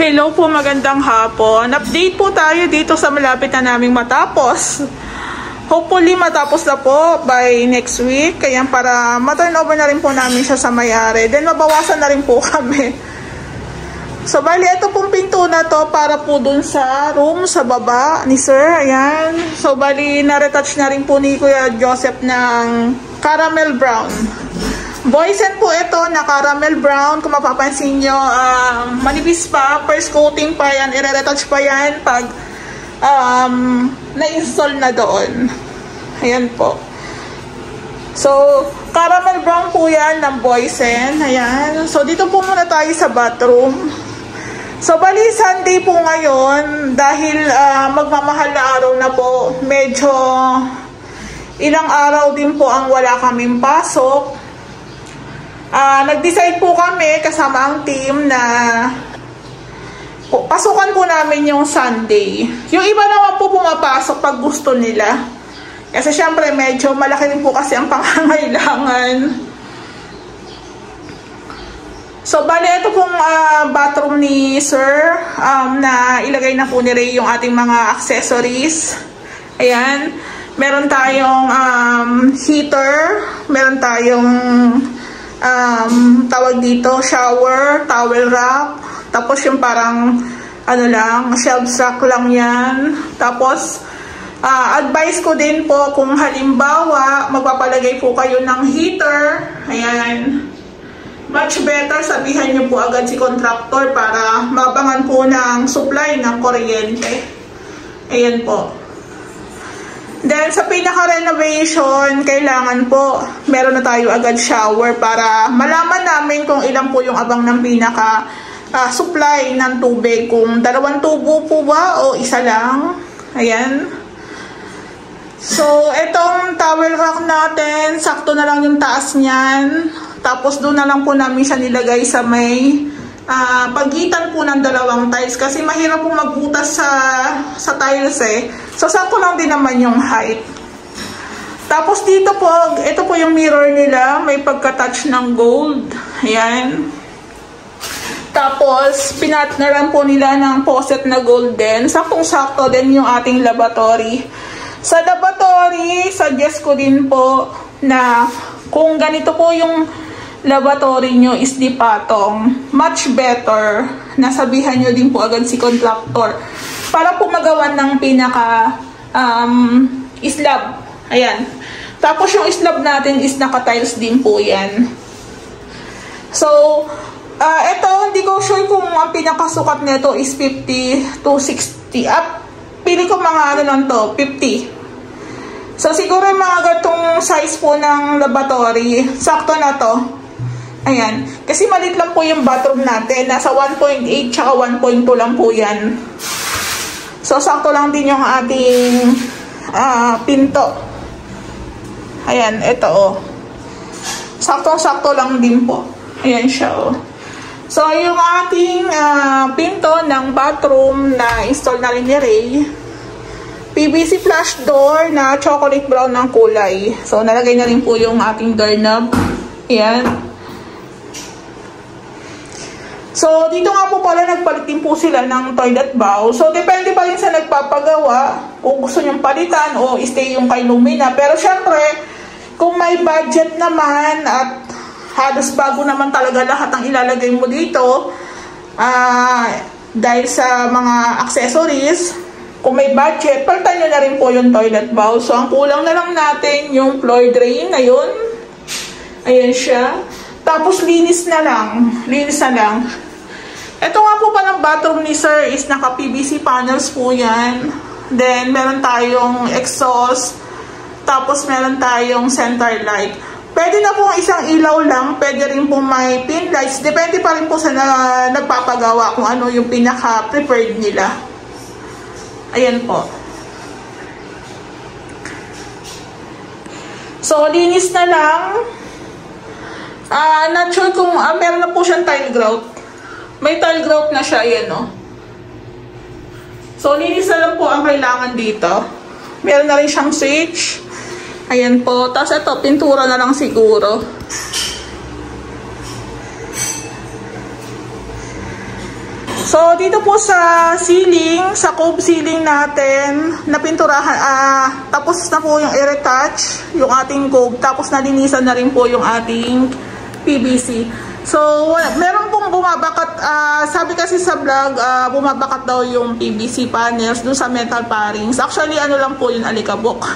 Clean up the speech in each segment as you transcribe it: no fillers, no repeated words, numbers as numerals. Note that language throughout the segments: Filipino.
Hello po, magandang hapon. Update po tayo dito sa malapit na naming matapos. Hopefully matapos na po by next week. Kaya para ma-turn over na rin po namin siya sa may-ari. Then mabawasan na rin po kami. So bali, ito pong pinto na to para po dun sa room sa baba ni Sir. Ayan. So bali, na-retouch na rin po ni Kuya Joseph ng caramel brown. Boysen po ito na caramel brown. Kung mapapansin nyo, manipis pa. First coating pa yan. I-retouch pa yan pag na-install na doon. Ayan po. So, caramel brown po yan ng Boysen. Ayan. So, dito po muna tayo sa bathroom. So, bali Sunday po ngayon. Dahil magmamahal na araw na po. Medyo ilang araw din po ang wala kaming pasok. Nag-decide po kami kasama ang team na pasukan po namin yung Sunday. Yung iba naman po pumapasok pag gusto nila. Kasi syempre medyo malaki rin po kasi ang pangangailangan. So bali ito pong bathroom ni Sir na ilagay na po ni Ray yung ating mga accessories. Ayan. Meron tayong heater. Meron tayong tawag dito, shower, towel rack, tapos yung parang ano lang, shelf rack lang yan. Tapos advice ko din po kung halimbawa magpapalagay po kayo ng heater, ayan, much better sabihan nyo po agad si contractor para mabangan po ng supply ng kuryente. Ayan po. Then, sa pinaka-renovation, kailangan po, meron na tayo agad shower para malaman namin kung ilan po yung abang ng pinaka-supply ng tubig. Kung 2 tubo po ba o isa lang. Ayan. So, itong towel rack natin, sakto na lang yung taas niyan. Tapos, doon na lang po namin siya nilagay sa may pagitan po ng 2 tiles kasi mahirap po magbutas sa tiles eh. So, sakto lang din naman yung height. Tapos dito po, ito po yung mirror nila. May pagka-touch ng gold. Ayan. Tapos, pinatneran po nila ng faucet na golden. Saktong-sakto din yung ating lavatory. Sa lavatory, suggest ko din po na kung ganito po yung lavatory nyo is di patong, much better nasabihan nyo din po agad si contractor para po magawan ng pinaka slab. Ayan. Tapos yung slab natin is naka-tiles din po yan. So, ito, hindi ko sure kung ang pinakasukat nito is 50 to 60 up. Pili ko mga ano lang to, 50. So, siguro yung mga gatong size po ng lavatory, sakto na to. Ayan. Kasi malit lang po yung bathroom natin. Nasa 1.8 tsaka 1.2 lang po yan. So, sakto lang din yung ating pinto. Ayan, ito oh. Saktong-sakto lang din po. Ayan siya oh. So, yung ating pinto ng bathroom na install na rin ni Ray. PVC flush door na chocolate brown ng kulay. So, nalagay na rin po yung ating doorknob. Ayan. So, dito nga po pala nagpalit din po sila ng toilet bowl. So, depende pa rin sa nagpapagawa kung gusto nyong palitan o stay yung kay Lumina. Pero syempre, kung may budget naman at halos bago naman talaga lahat ang ilalagay mo dito, dahil sa mga accessories, kung may budget, palitan nyo na rin po yung toilet bowl. So, ang kulang na lang natin yung floor drain ngayon. Ayan siya. Tapos, linis na lang. Linis na lang. Ito nga po palang bathroom ni Sir is naka-PVC panels po yan. Then, meron tayong exhaust. Tapos, meron tayong center light. Pwede na po isang ilaw lang. Pwede rin po may pin lights. Depende pa rin po sa nagpapagawa kung ano yung pinaka-preferred nila. Ayan po. So, linis na lang. Not sure kung meron na po siyang tile grout. May tile grout na siya, yan o. So, linis na lang po ang kailangan dito. Meron na rin siyang switch. Ayan po. Tapos ito, pintura na lang siguro. So, dito po sa ceiling, sa cove ceiling natin, napinturahan, tapos na po yung i-retouch, yung ating cove, tapos nalinisan na rin po yung ating PVC. So, meron pong bumabakat, sabi kasi sa vlog, bumabakat daw yung PVC panels dun sa metal parings. Actually, ano lang po yun, alikabok.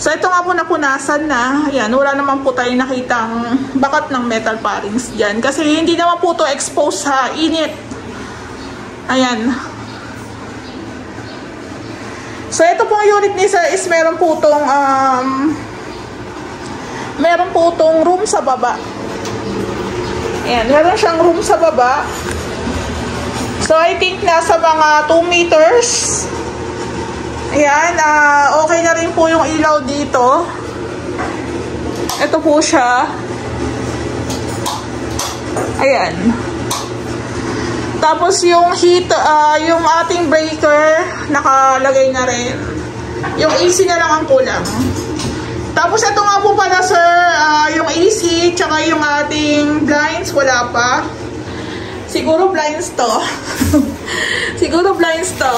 So, ito nga po napunasan na. Ayan, wala naman po tayo nakitang bakat ng metal parings dyan. Kasi hindi naman po to expose sa init. Ayan. So, ito pong unit ni sir is meron po tong room sa baba. Ayan, meron siyang room sa baba. So, I think nasa mga 2 meters. Ayan, okay na rin po yung ilaw dito. Ito po siya. Ayan. Tapos yung heat, yung ating breaker, nakalagay na rin. Yung AC na lang ang kulang. Tapos ito nga po pala sir, yung AC, tsaka yung ating blinds, wala pa. Siguro blinds to. Siguro blinds to.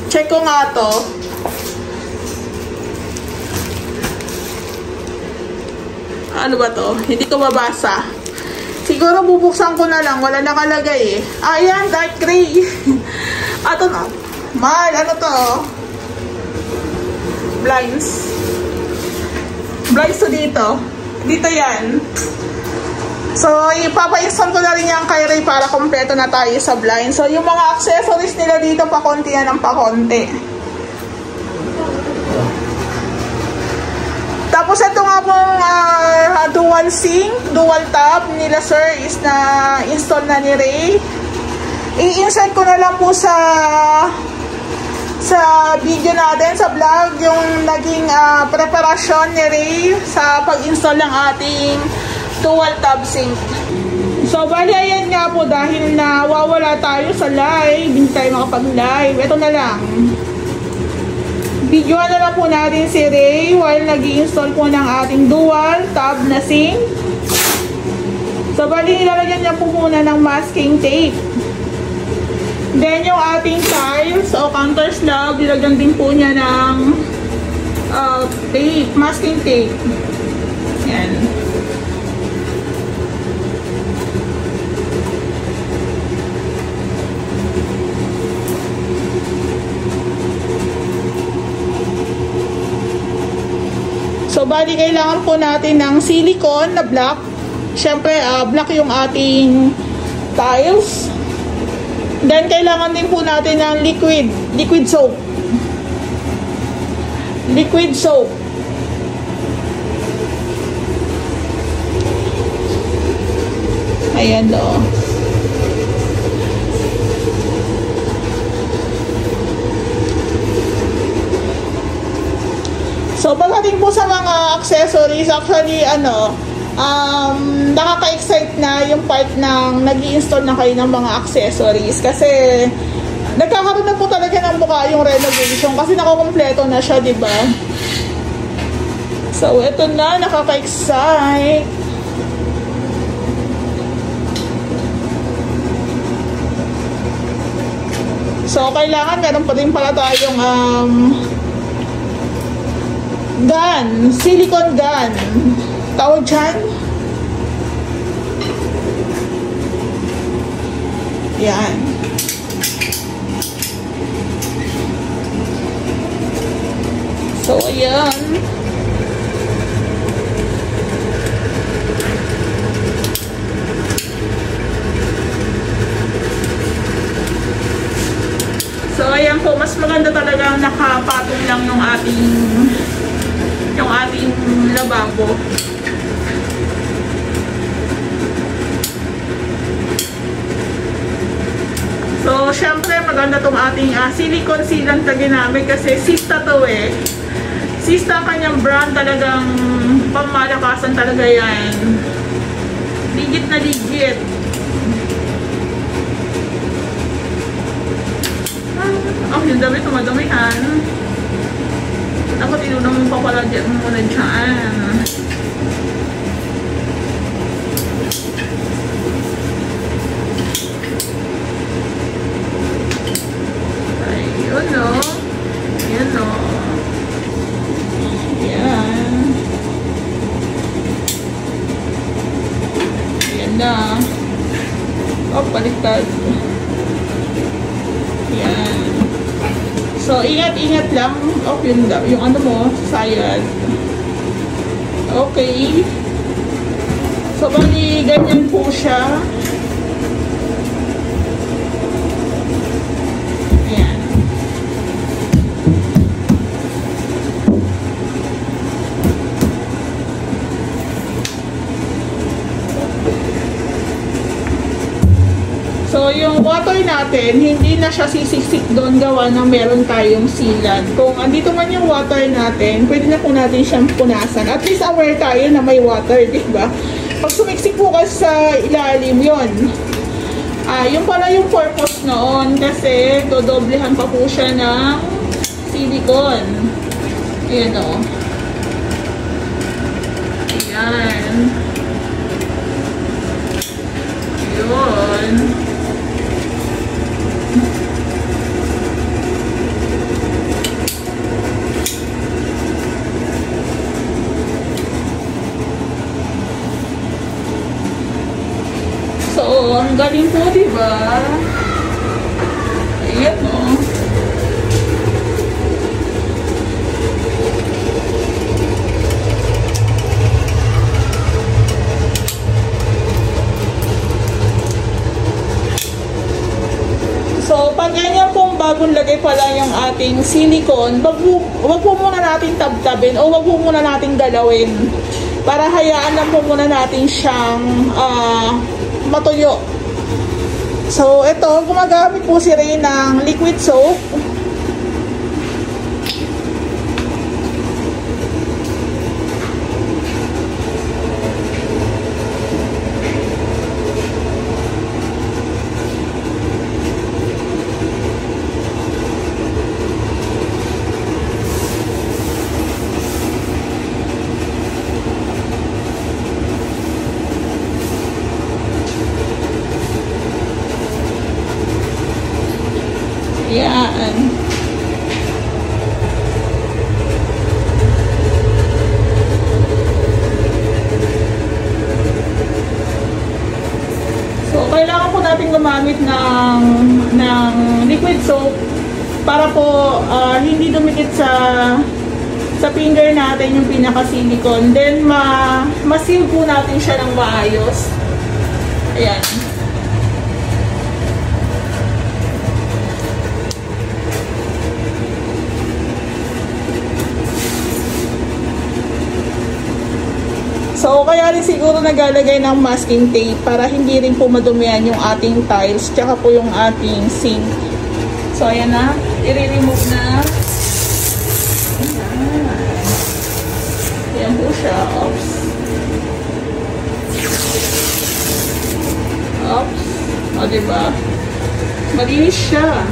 Check ko nga to. Ano ba to? Hindi ko mabasa. Siguro bubuksan ko na lang. Wala nakalagay eh. Ayan, dark gray. Ato na. Mahal, ano to? Blinds. Blinds to dito. Dito yan. So, ipapa-install ko na rin yan kay Ray para kompleto na tayo sa blind. So, yung mga accessories nila dito, pakonti yan ng pakonti. Tapos, ito nga pong dual sink, dual tap nila sir is na install na ni Ray. I-insert ko na lang po sa video natin, sa vlog, yung naging preparasyon ni Ray sa pag-install ng ating dual tub sink. So, bali, ayan nga po, dahil nawawala tayo sa live, hindi tayo makapag-live. Ito na lang. Videoan na lang po natin si Ray while nag-i-install po ng ating dual tub na sink. So, bali, nilalagyan niya po muna ng masking tape. Then, yung ating tiles o counter slab, nilagyan din po niya ng tape, masking tape. Yan. So, bali, kailangan po natin ng silicone na black. Siyempre, black yung ating tiles. Then, kailangan din po natin ng liquid soap. Liquid soap. Ayan o. So, pagdating po sa mga accessories, actually, nakaka-excite na yung part ng nag-i-install na kayo ng mga accessories. Kasi, nagkakaroon na po talaga ng buka yung renovation kasi nakakompleto na siya, diba? So, ito na, nakaka-excite. So, kailangan meron pa din pala tayong, gun, silicone gun. Tawag dyan. Yan. So, ayan. So, ayan po. Mas maganda talaga nakapatong lang yung ating lababo. So, syempre, maganda tong ating silicone sealant na ginamit kasi Sista to eh. Sista kanyang brand, talagang pamalakasan talaga yan. Ligit na ligit. Yung dami, tumadamihan. Ako, tinunong mo pa pala dyan muna dyan. na. Oh, baliktad. Yan. So, ingat-ingat lang. Oh, yung ano mo, sayad. Okay. So, bali, ganyan po siya. Ayan. So, yung water natin, hindi na siya sisiksik doon gawa na meron tayong sealant. Kung andito man yung water natin, pwede na po natin siyang punasan. At least aware tayo na may water, diba? Pag sumiksik po kasi sa ilalim yon, yung pala yung purpose noon kasi dodoblehan pa po siya ng silicone. Ayan o. Ayan. Yun. So, ang galing po, diba? Ayan o. So, pag ganyan pong bagong lagay pala yung ating silicone, wag po muna natin tabtabin o wag po muna natin galawin. Para hayaan lang po muna natin siyang matuyo. So, ito, gumagamit po si Ray ng liquid soap. Yan. So, kailangan po natin gumamit ng liquid soap para po hindi dumikit sa finger natin yung pinaka-silicone. Then, ma-seal po natin siya ng maayos. Ayan. So, kaya rin siguro naglalagay ng masking tape para hindi rin po madumihan yung ating tiles tsaka po yung ating sink. So, ayan na. I-remove na. Ayan po siya. Oops. Oops. O, diba? Malinis siya.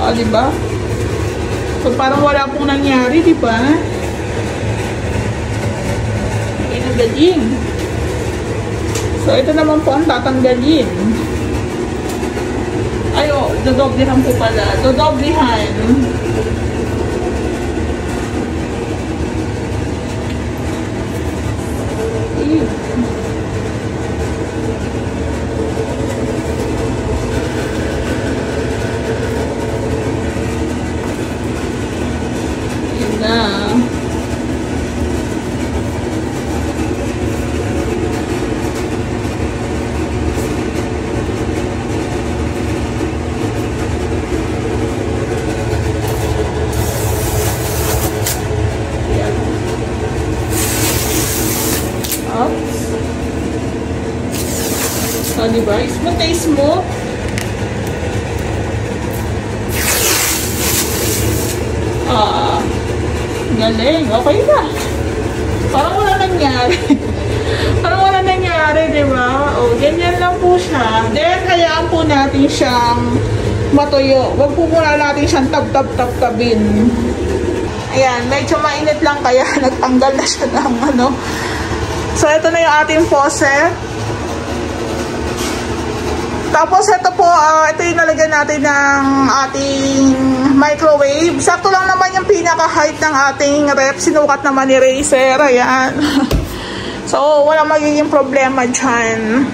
O, diba? So, parang wala pong nangyari, diba? Ay, nagaling. So, ito naman po ang tatanggalin. Ay, o, dodoblehan po pala. Dodoblehan. O, diba? Smooth na smooth. Galing. Okay na. Parang wala nangyari. Parang wala nangyari, diba? O, ganyan lang po siya. Then, hayaan po natin siyang matuyo. Huwag po muna natin siyang tab-tab-tab-tabin. Ayan, medyo mainit lang kaya nagtanggal na siya ng ano. So, ito na yung ating faucet. Tapos ito po, ito yung nalagyan natin ng ating microwave. Sakto lang naman yung pinaka-height ng ating rep. Sinukat naman ni Razer. Ayan. So, walang magiging problema dyan.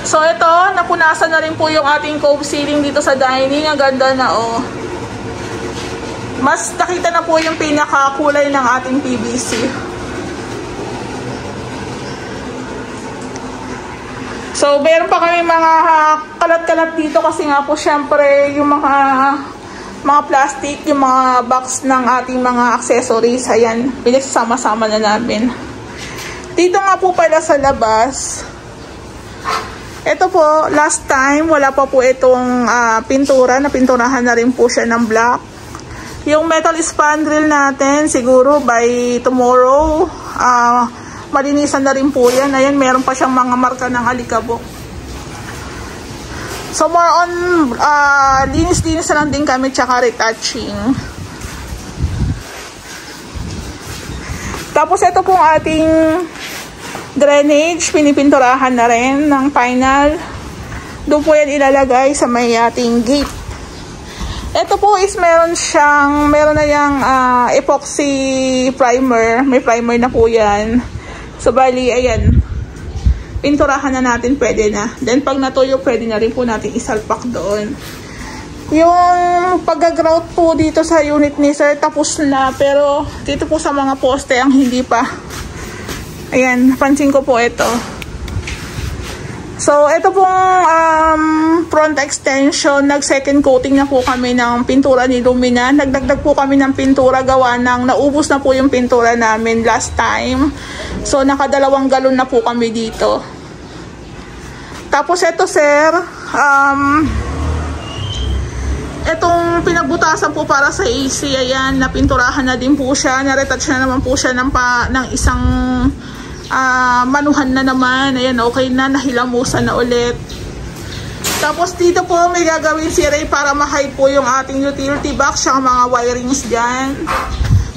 So, ito, napunasan na rin po yung ating cove ceiling dito sa dining. Ang ganda na, oh. Mas nakita na po yung pinaka-kulay ng ating PVC. So, meron pa kami mga kalat-kalat dito kasi nga po syempre yung mga plastic, yung mga box ng ating mga accessories. Ayan, pinagsama-sama na namin. Dito nga po pala sa labas. Ito po, last time, wala pa po itong pintura. Napinturahan na rin po siya ng black. Yung metal spandrel natin, siguro by tomorrow, malinisan na rin po yan. Ayan, meron pa siyang mga marka ng alikabok. So, more on, linis-linis na lang din kami, tsaka retouching. Tapos, ito pong ating drainage, pinipinturahan na rin ng final. Doon po yan ilalagay sa may ating gate. Ito po is meron na yung epoxy primer. May primer na po yan. So, bali, ayan. Pinturahan na natin, pwede na. Then, pag natuyo, pwede na rin po natin isalpak doon. Yung pag-grout po dito sa unit ni Sir, tapos na. Pero, dito po sa mga poste, ang hindi pa. Ayan, pansin ko po ito. So, ito pong front extension, nag-second coating na po kami ng pintura ni Lumina. Nagdagdag po kami ng pintura, gawa ng naubos na po yung pintura namin last time. So, nakadalawang galon na po kami dito. Tapos, ito sir, itong pinagbutasan po para sa AC, ayan, napinturahan na din po siya. Naretouch na naman po siya ng isang manuhan na naman. Ayan, okay na, nahilamusan na ulit. Tapos dito po may gagawin si Ray para ma-hide po yung ating utility box siya mga wirings dyan.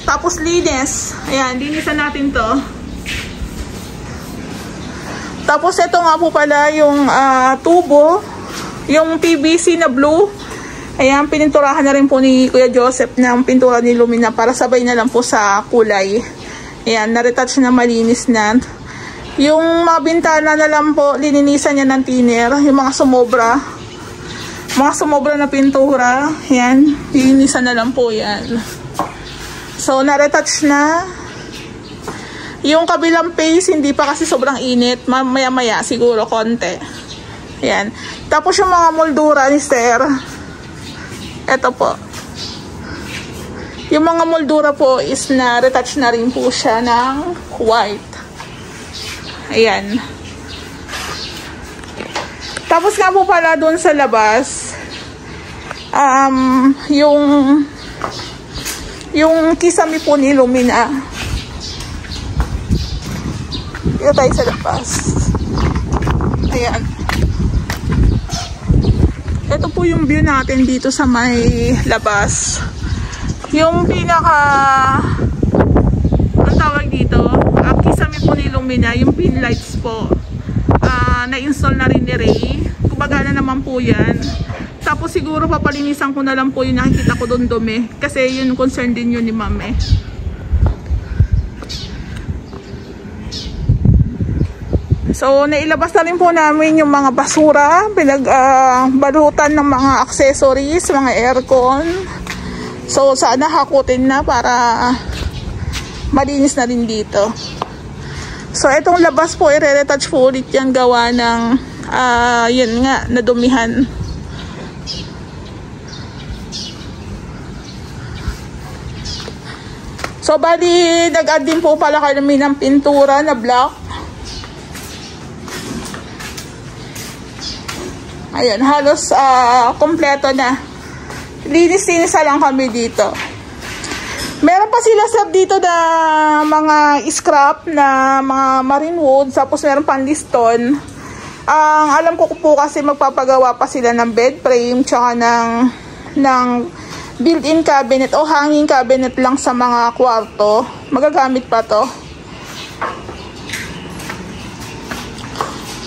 Tapos linis, ayan, linisan natin to. Tapos ito nga po pala yung tubo, yung PVC na blue. Ayan, pininturahan na rin po ni Kuya Joseph ng pintura ni Lumina para sabay na lang po sa kulay. Ayan, na-retouch na, malinis na. Yung mga bintana na lang po, lininisan niya ng thinner. Yung mga sumobra na pintura. Ayan, lininisan na lang po yan. So, na-retouch na. Yung kabilang face, hindi pa kasi sobrang init. Maya-maya, siguro, konti. Ayan. Tapos yung mga moldura ni Sir, eto po. Yung mga moldura po is na-retouch na rin po siya ng white. Ayan. Tapos nga po pala doon sa labas, yung kisame po ni Lumina. Dito tayo sa labas. Ayan. Ito po yung view natin dito sa may labas. Yung ang tawag dito, kisame po ni Lumina, yung pin lights po, na-install na rin ni Ray. Kumbaga na naman po yan. Tapos siguro papalinisan ko na lang po yung nakikita ko doon dumi. Kasi yun concern din yun ni Mame. So, nailabas na rin po namin yung mga basura, pinagbalutan ng mga accessories, mga aircon. So, sana hakutin na para malinis na rin dito. So, itong labas po, i-retouch po ulit yan gawa ng, yun nga, nadumihan. So, bali, nag-add din po pala kami ng pintura na black. Ayan, halos kompleto na. Linis-linis lang kami dito. Meron pa sila sir dito na mga scrap na mga marine wood. Tapos meron pang liston. Ang alam ko po kasi magpapagawa pa sila ng bed frame tsaka ng built-in cabinet o hanging cabinet lang sa mga kwarto. Magagamit pa to.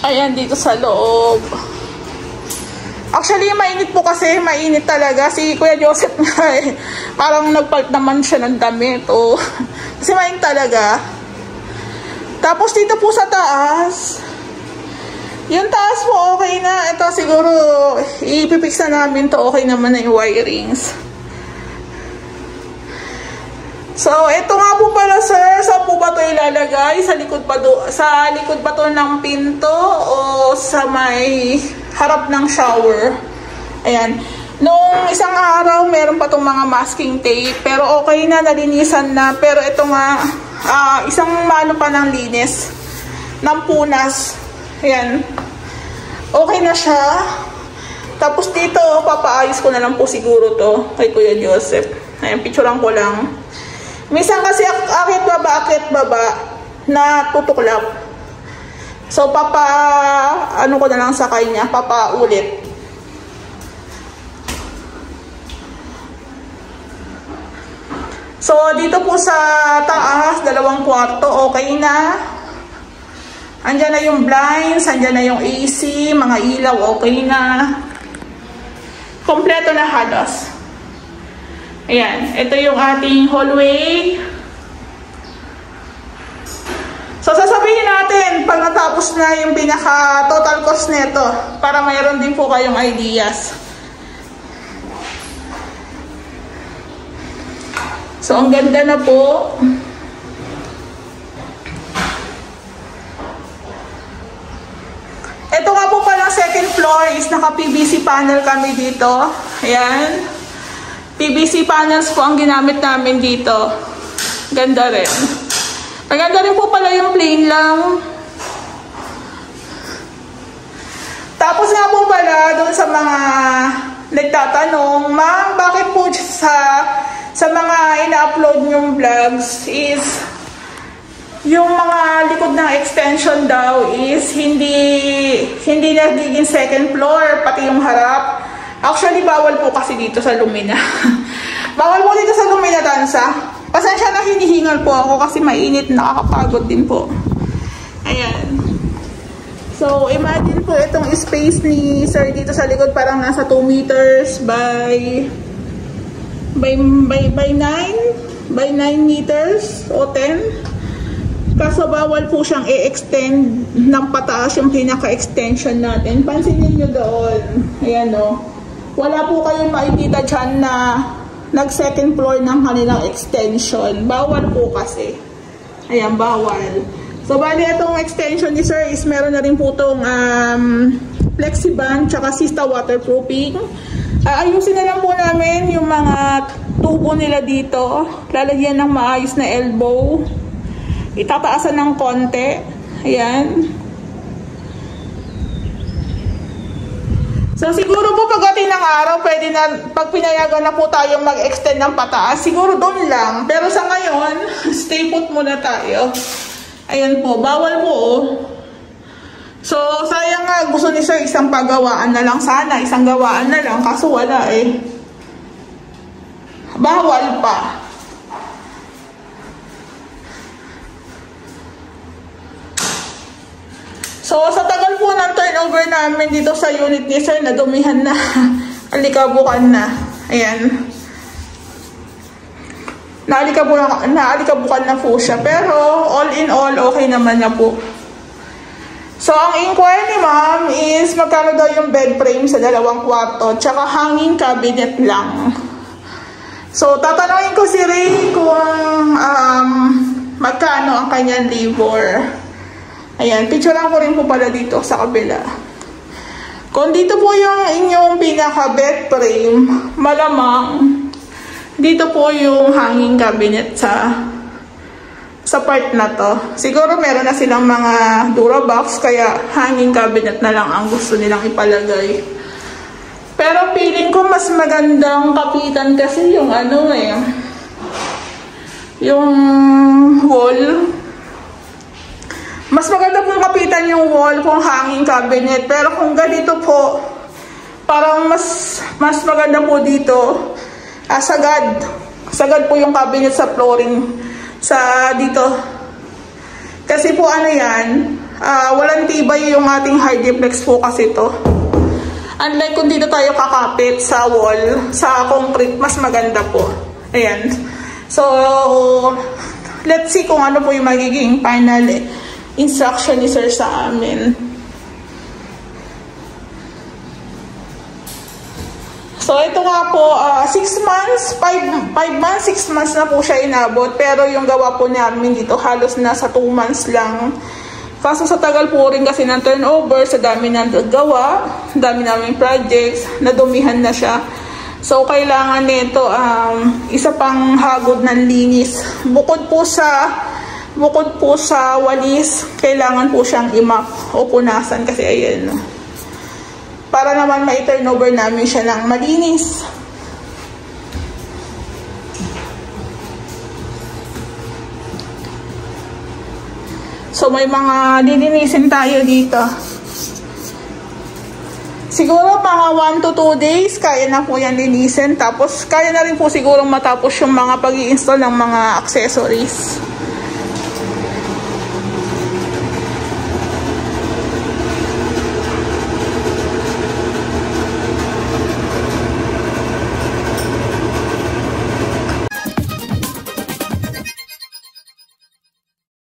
Ayan, dito sa loob. Actually, mainit po kasi. Mainit talaga. Si Kuya Joseph nga eh. Parang nagpalit naman siya ng damit. Oh. Kasi mainit talaga. Tapos dito po sa taas. Yung taas po okay na. Ito siguro ipipix na namin to. Okay naman na yung wirings. So, ito nga po pala sir. Saan po ba ito ilalagay? Sa likod ba to ng pinto o sa may harap ng shower? Ayan. Noong isang araw, meron pa itong mga masking tape. Pero okay na, nalinisan na. Pero ito nga, isang mano pa ng linis. Ng punas. Ayan. Okay na siya. Tapos dito, papaayos ko na lang po siguro to kay Kuya Joseph. Ayan, picturean ko lang. Minsan kasi akit baba na tutuklap. So, ano ko na lang sa kanya, papaulit. So, dito po sa taas, 2 kwarto, okay na. Andyan na yung blinds, andyan na yung AC, mga ilaw, okay na. Kompleto na halos. Ayan, ito yung ating hallway. So, sasabihin natin pag natapos na yung pinaka-total cost nito para mayroon din po kayong ideas. So, ang ganda na po. Ito nga po pala second floor is naka-PVC panel kami dito. Ayan. PVC panels po ang ginamit namin dito. Ganda rin. Maganda rin po pala yung plain lang. Tapos nga po pala, doon sa mga nagtatanong, ma'am, bakit po sa mga ina-upload yung vlogs is yung mga likod ng extension daw is hindi nagiging second floor, pati yung harap. Actually, bawal po kasi dito sa Lumina. Bawal po dito sa Lumina, Tansa. Pasensya na hinihingal po ako kasi mainit, nakakapagod din po. Ayan. So, imagine po itong space ni Sir dito sa likod. Parang nasa 2 meters by 9 meters o 10. Kaso bawal po siyang i-extend ng pataas yung pinaka-extension natin. Pansinin nyo doon. Ayan o. Wala po kayong makikita dyan na nag-second floor ng kanilang extension. Bawal po kasi. Ayan, bawal. So, bali itong extension ni Sir is meron na rin po itong Flexiband tsaka Sista waterproofing. Ayusin na lang po namin yung mga tubo nila dito. Lalagyan ng maayos na elbow. Itataasan ng konti. Ayan. So, siguro po pagdating ng araw, pwede na, pag pinayagan na po tayong mag-extend ng pataas, siguro doon lang. Pero sa ngayon, stay put muna tayo. Ayan po, bawal po oh. So, sayang nga, gusto ni Sir isang pagawaan na lang sana, isang gawaan na lang, kaso wala eh. Bawal pa. So, sa tagal po ng turnover namin dito sa unit ni Sir, nadumihan na. Alikabukan na. Ayan. Naalikabukan na po siya. Pero, all in all, okay naman na po. So, ang inquiry ni ma'am is magkano daw yung bed frame sa 2 kwarto, tsaka hanging cabinet lang. So, tatanungin ko si Ray kung magkano ang kanyang labor. Ayan, picturean ko rin po pala dito sa kabila. Kung dito po yung inyong pinaka-bed frame, malamang dito po yung hanging cabinet sa part na to. Siguro meron na silang mga Durabox, kaya hanging cabinet na lang ang gusto nilang ipalagay. Pero feeling ko mas magandang kapitan kasi yung yung wall. Mas maganda pong kapitan yung wall kung hanging cabinet. Pero kung ganito po, parang mas maganda po dito. Sagad po yung cabinet sa flooring. Sa dito. Kasi po yan, walang tibay yung ating Hardiplex po kasi to. Unlike kung dito tayo kakapit sa wall, sa concrete, mas maganda po. Ayan. So, let's see kung ano po yung magiging final instruction ni sir sa amin. So, ito nga po, 6 months, 5 months, 6 months na po siya inabot. Pero yung gawa po namin dito, halos nasa 2 months lang. Kaso sa tagal po rin kasi ng turnover, sa dami ng gawa, dami naming projects, nadumihan na siya. So, kailangan nito isa pang hagod ng linis. Bukod po sa walis, kailangan po siyang i-mop o punasan kasi ayan. Para naman ma-turnover namin siya ng malinis. So, may mga lilinisin tayo dito. Siguro mga 1 to 2 days, kaya na po yan linisin. Tapos, kaya na rin po siguro matapos yung mga pag-i-install ng mga accessories.